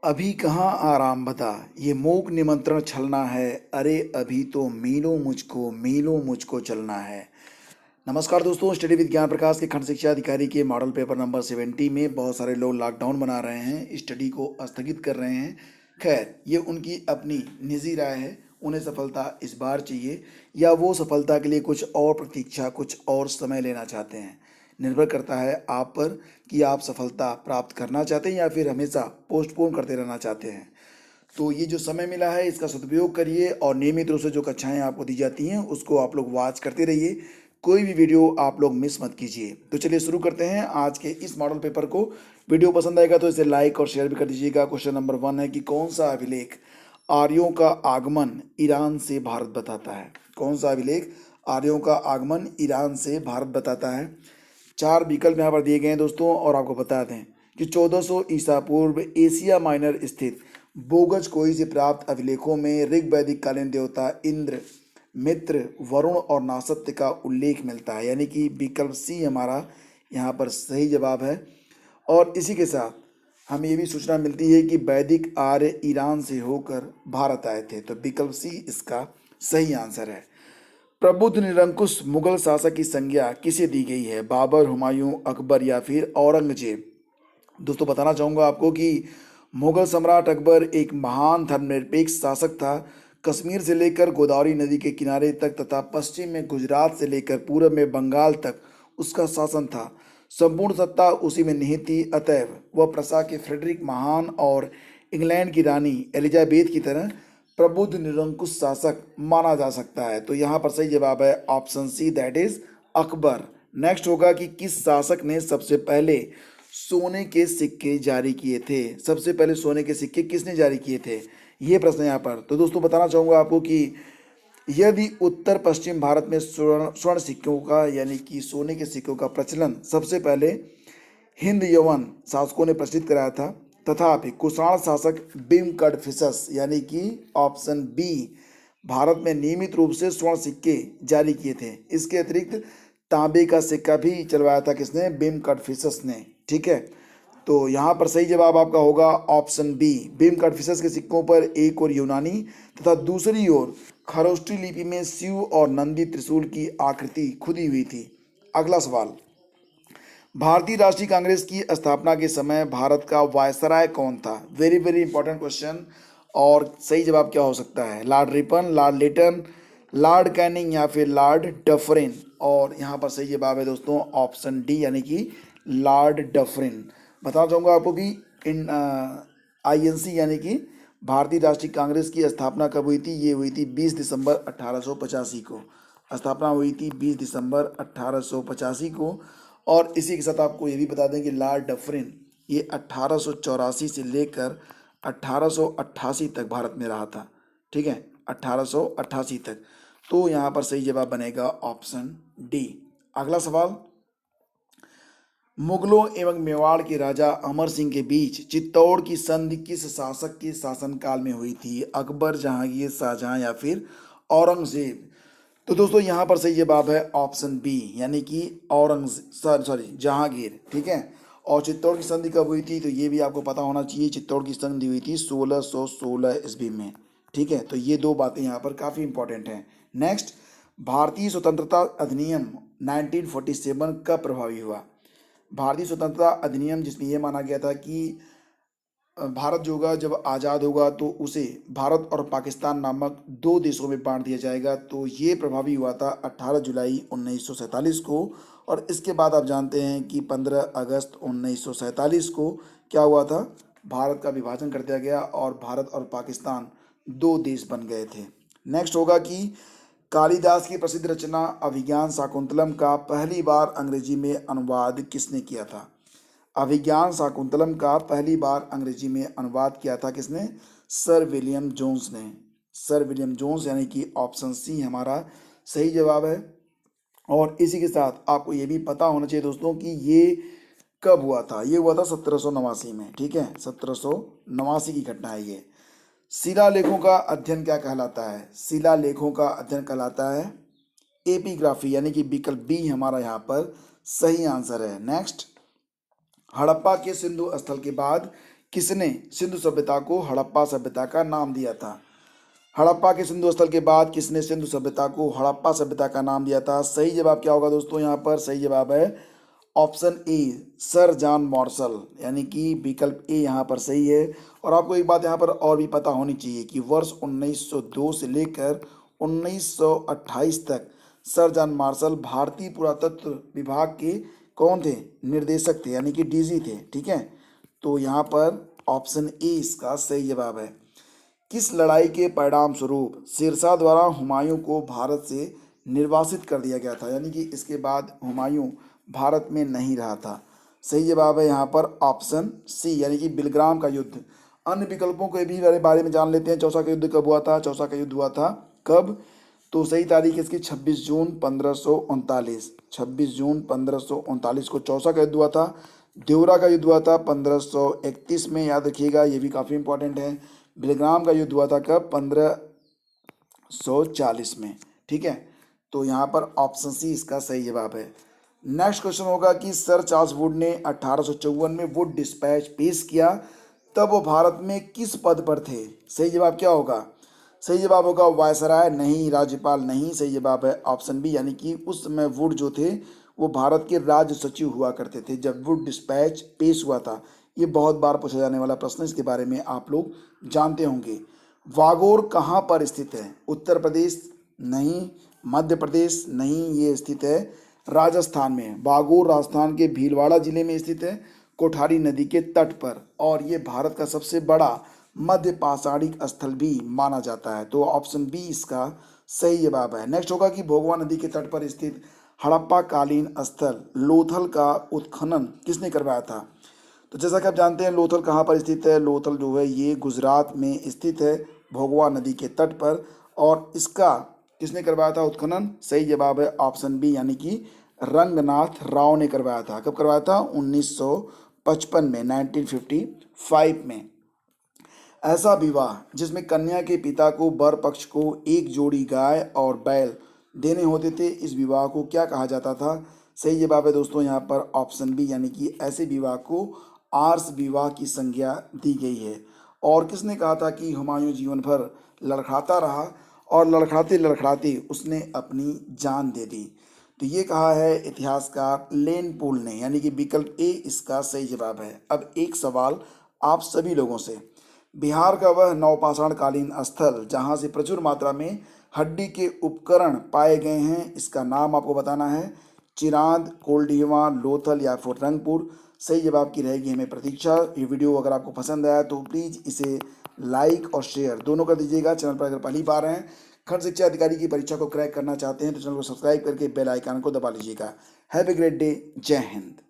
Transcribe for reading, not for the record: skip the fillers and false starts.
अभी कहाँ आराम बता, ये मूक निमंत्रण छलना है। अरे अभी तो मीलों मुझको चलना है। नमस्कार दोस्तों, स्टडी विद ज्ञान प्रकाश के खंड शिक्षा अधिकारी के मॉडल पेपर नंबर 70 में बहुत सारे लोग लॉकडाउन बना रहे हैं, स्टडी को स्थगित कर रहे हैं। खैर, ये उनकी अपनी निजी राय है। उन्हें सफलता इस बार चाहिए या वो सफलता के लिए कुछ और प्रतीक्षा, कुछ और समय लेना चाहते हैं। निर्भर करता है आप पर कि आप सफलता प्राप्त करना चाहते हैं या फिर हमेशा पोस्टपोन करते रहना चाहते हैं। तो ये जो समय मिला है इसका सदुपयोग करिए और नियमित रूप से जो कक्षाएं आपको दी जाती हैं उसको आप लोग वॉच करते रहिए। कोई भी वीडियो आप लोग मिस मत कीजिए। तो चलिए शुरू करते हैं आज के इस मॉडल पेपर को। वीडियो पसंद आएगा तो इसे लाइक और शेयर भी कर दीजिएगा। क्वेश्चन नंबर 1 है कि कौन सा अभिलेख आर्यों का आगमन ईरान से भारत बताता है। कौन सा अभिलेख आर्यों का आगमन ईरान से भारत बताता है। 4 विकल्प यहाँ पर दिए गए हैं दोस्तों, और आपको बता दें कि 1400 ईसा पूर्व एशिया माइनर स्थित बोगज कोई से प्राप्त अभिलेखों में ऋग वैदिक कालीन देवता इंद्र, मित्र, वरुण और नासत्य का उल्लेख मिलता है, यानी कि विकल्प सी हमारा यहाँ पर सही जवाब है। और इसी के साथ हमें ये भी सूचना मिलती है कि वैदिक आर्य ईरान से होकर भारत आए थे, तो विकल्प सी इसका सही आंसर है। प्रबुद्ध निरंकुश मुगल शासक की संज्ञा किसे दी गई है। बाबर, हुमायूं, अकबर या फिर औरंगजेब। दोस्तों बताना चाहूँगा आपको कि मुगल सम्राट अकबर एक महान धर्मनिरपेक्ष शासक था। कश्मीर से लेकर गोदावरी नदी के किनारे तक तथा पश्चिम में गुजरात से लेकर पूर्व में बंगाल तक उसका शासन था। संपूर्ण सत्ता उसी में निहित थी, अतएव वह प्रसा के फ्रेडरिक महान और इंग्लैंड की रानी एलिजाबेथ की तरह प्रबुद्ध निरंकुश शासक माना जा सकता है। तो यहाँ पर सही जवाब है option C, that is Akbar. Next होगा कि किस शासक ने सबसे पहले सोने के सिक्के जारी किए थे। सबसे पहले सोने के सिक्के किसने जारी किए थे, ये प्रश्न यहाँ पर। तो दोस्तों बताना चाहूँगा आपको कि यदि उत्तर पश्चिम भारत में स्वर्ण स्वर्ण सिक्कों का यानी कि सोने के सिक्कों का प्रचलन सबसे पहले हिंद यवन शासकों ने प्रचलित कराया था, तथापि कुषाण शासक बिम कडफिसस यानी कि ऑप्शन बी भारत में नियमित रूप से स्वर्ण सिक्के जारी किए थे। इसके अतिरिक्त तांबे का सिक्का भी चलवाया था किसने, बिम कडफिसस ने। ठीक है, तो यहाँ पर सही जवाब आपका होगा ऑप्शन बी। बिम कडफिसस के सिक्कों पर एक और यूनानी तथा दूसरी ओर खरोष्टी लिपि में शिव और नंदी त्रिशूल की आकृति खुदी हुई थी। अगला सवाल, भारतीय राष्ट्रीय कांग्रेस की स्थापना के समय भारत का वायसराय कौन था। Very very important question. और सही जवाब क्या हो सकता है, Lord Ripon, Lord Lytton, Lord Canning या फिर लॉर्ड डफरिन। और यहाँ पर सही जवाब है दोस्तों ऑप्शन डी यानी कि लॉर्ड डफरिन। बताना चाहूँगा आपको कि इन आईएनसी यानी कि भारतीय राष्ट्रीय कांग्रेस की स्थापना कब हुई थी। ये हुई थी 20 दिसंबर 1885 को। स्थापना हुई थी 20 दिसंबर 1885 को। और इसी के साथ आपको ये भी बता दें कि लॉर्ड डफरिन ये 1884 से लेकर 1888 तक भारत में रहा था। ठीक है, 1888 तक। तो यहाँ पर सही जवाब बनेगा ऑप्शन डी। अगला सवाल, मुगलों एवं मेवाड़ के राजा अमर सिंह के बीच चित्तौड़ की संधि किस शासक के शासनकाल में हुई थी। अकबर, जहांगीर, शाहजहां या फिर औरंगजेब। तो दोस्तों यहाँ पर सही जवाब है ऑप्शन बी यानी कि सॉरी जहांगीर। ठीक है, और चित्तौड़ की संधि कब हुई थी, तो ये भी आपको पता होना चाहिए। चित्तौड़ की संधि हुई थी 1616 ईस्वी में। ठीक है, तो ये दो बातें यहाँ पर काफ़ी इंपॉर्टेंट हैं। नेक्स्ट, भारतीय स्वतंत्रता अधिनियम 1947 कब प्रभावी हुआ। भारतीय स्वतंत्रता अधिनियम जिसमें यह माना गया था कि भारत जो होगा जब आज़ाद होगा तो उसे भारत और पाकिस्तान नामक दो देशों में बांट दिया जाएगा। तो ये प्रभावी हुआ था 18 जुलाई 1947 को। और इसके बाद आप जानते हैं कि 15 अगस्त 1947 को क्या हुआ था, भारत का विभाजन कर दिया गया और भारत और पाकिस्तान दो देश बन गए थे। नेक्स्ट होगा कि कालिदास की प्रसिद्ध रचना अभिज्ञान शाकुंतलम का पहली बार अंग्रेजी में अनुवाद किसने किया था। अभिज्ञान शाकुंतलम का पहली बार अंग्रेजी में अनुवाद किया था किसने, सर विलियम जोन्स ने। सर विलियम जोन्स यानी कि ऑप्शन सी हमारा सही जवाब है। और इसी के साथ आपको ये भी पता होना चाहिए दोस्तों कि ये कब हुआ था। ये हुआ था 1789 में। ठीक है, 1789 की घटना है ये। शिलालेखों का अध्ययन क्या कहलाता है। शिलालेखों का अध्ययन कहलाता है एपिग्राफी, यानी कि विकल्प बी हमारा यहाँ पर सही आंसर है। नेक्स्ट, हड़प्पा के सिंधु स्थल के बाद किसने सिंधु सभ्यता को हड़प्पा सभ्यता का नाम दिया था? हड़प्पा के सिंधु स्थल के बाद किसने सिंधु सभ्यता को हड़प्पा सभ्यता का नाम दिया था? सही जवाब क्या होगा दोस्तों? यहाँ पर सही जवाब है option A, sir John Marshall, यानी कि विकल्प ए यहाँ पर सही है। और आपको एक बात यहाँ पर और भी पता होनी चाहिए कि वर्ष 1902 से लेकर 1928 तक सर जॉन मार्शल भारतीय पुरातत्व विभाग के कौन थे? निर्देशक थे, यानी कि डीजी थे। ठीक है, तो यहाँ पर ऑप्शन ए इसका सही जवाब है। किस लड़ाई के परिणाम स्वरूप शेरशाह द्वारा हुमायूं को भारत से निर्वासित कर दिया गया था? यानी कि इसके बाद हुमायूं भारत में नहीं रहा था। सही जवाब है यहाँ पर ऑप्शन सी, यानी कि बिलग्राम का युद्ध। अन्य विकल्पों के भी बारे में जान लेते हैं। चौसा का युद्ध कब हुआ था? चौसा का युद्ध हुआ था कब? तो सही तारीख इसकी 26 जून 1539। 26 जून 1539 को चौसा का युद्ध हुआ था। देवरा का युद्ध हुआ था 1531 में, याद रखिएगा, ये भी काफ़ी इंपॉर्टेंट है। बिलग्राम का युद्ध हुआ था कब? 1540 में। ठीक है, तो यहाँ पर ऑप्शन सी इसका सही जवाब है। नेक्स्ट क्वेश्चन होगा कि सर चार्ल्स वुड ने 1854 में वुड डिस्पैच पेश किया, तब वो भारत में किस पद पर थे? सही जवाब क्या होगा? सही जवाब होगा वायसराय नहीं, राज्यपाल नहीं। सही जवाब है ऑप्शन बी, यानी कि उस समय वुड जो थे वो भारत के राज्य सचिव हुआ करते थे जब वुड डिस्पैच पेश हुआ था। ये बहुत बार पूछा जाने वाला प्रश्न, इसके बारे में आप लोग जानते होंगे। वागोर कहाँ पर स्थित है? उत्तर प्रदेश नहीं, मध्य प्रदेश नहीं, ये स्थित है राजस्थान में। वागोर राजस्थान के भीलवाड़ा जिले में स्थित है, कोठारी नदी के तट पर, और ये भारत का सबसे बड़ा मध्य पाषाणिक स्थल भी माना जाता है। तो ऑप्शन बी इसका सही जवाब है। नेक्स्ट होगा कि भोगवा नदी के तट पर स्थित हड़प्पा कालीन स्थल लोथल का उत्खनन किसने करवाया था? तो जैसा कि आप जानते हैं लोथल कहाँ पर स्थित है? लोथल जो है ये गुजरात में स्थित है, भोगवा नदी के तट पर। और इसका किसने करवाया था उत्खनन? सही जवाब है ऑप्शन बी, यानी कि रंगनाथ राव ने करवाया था। कब करवाया था? 1955 में, 1955 में। ऐसा विवाह जिसमें कन्या के पिता को वर पक्ष को एक जोड़ी गाय और बैल देने होते थे, इस विवाह को क्या कहा जाता था? सही जवाब है दोस्तों यहाँ पर ऑप्शन बी, यानी कि ऐसे विवाह को आर्ष विवाह की संज्ञा दी गई है। और किसने कहा था कि हुमायूं जीवन भर लड़खड़ाता रहा और लड़खड़ाते लड़खड़ाते उसने अपनी जान दे दी? तो ये कहा है इतिहासकार लेन पोल ने, यानी कि विकल्प ए इसका सही जवाब है। अब एक सवाल आप सभी लोगों से, बिहार का वह नवपाषाण कालीन स्थल जहाँ से प्रचुर मात्रा में हड्डी के उपकरण पाए गए हैं, इसका नाम आपको बताना है। चिरांद, कोल्डीवा, लोथल या फिर रंगपुर? सही जवाब की रहेगी हमें प्रतीक्षा। ये वीडियो अगर आपको पसंद आया तो प्लीज़ इसे लाइक और शेयर दोनों कर दीजिएगा। चैनल पर अगर पहली बार हैं, खंड शिक्षा अधिकारी की परीक्षा को क्रैक करना चाहते हैं तो चैनल को सब्सक्राइब करके बेल आइकन को दबा लीजिएगा। Have a great day. जय हिंद।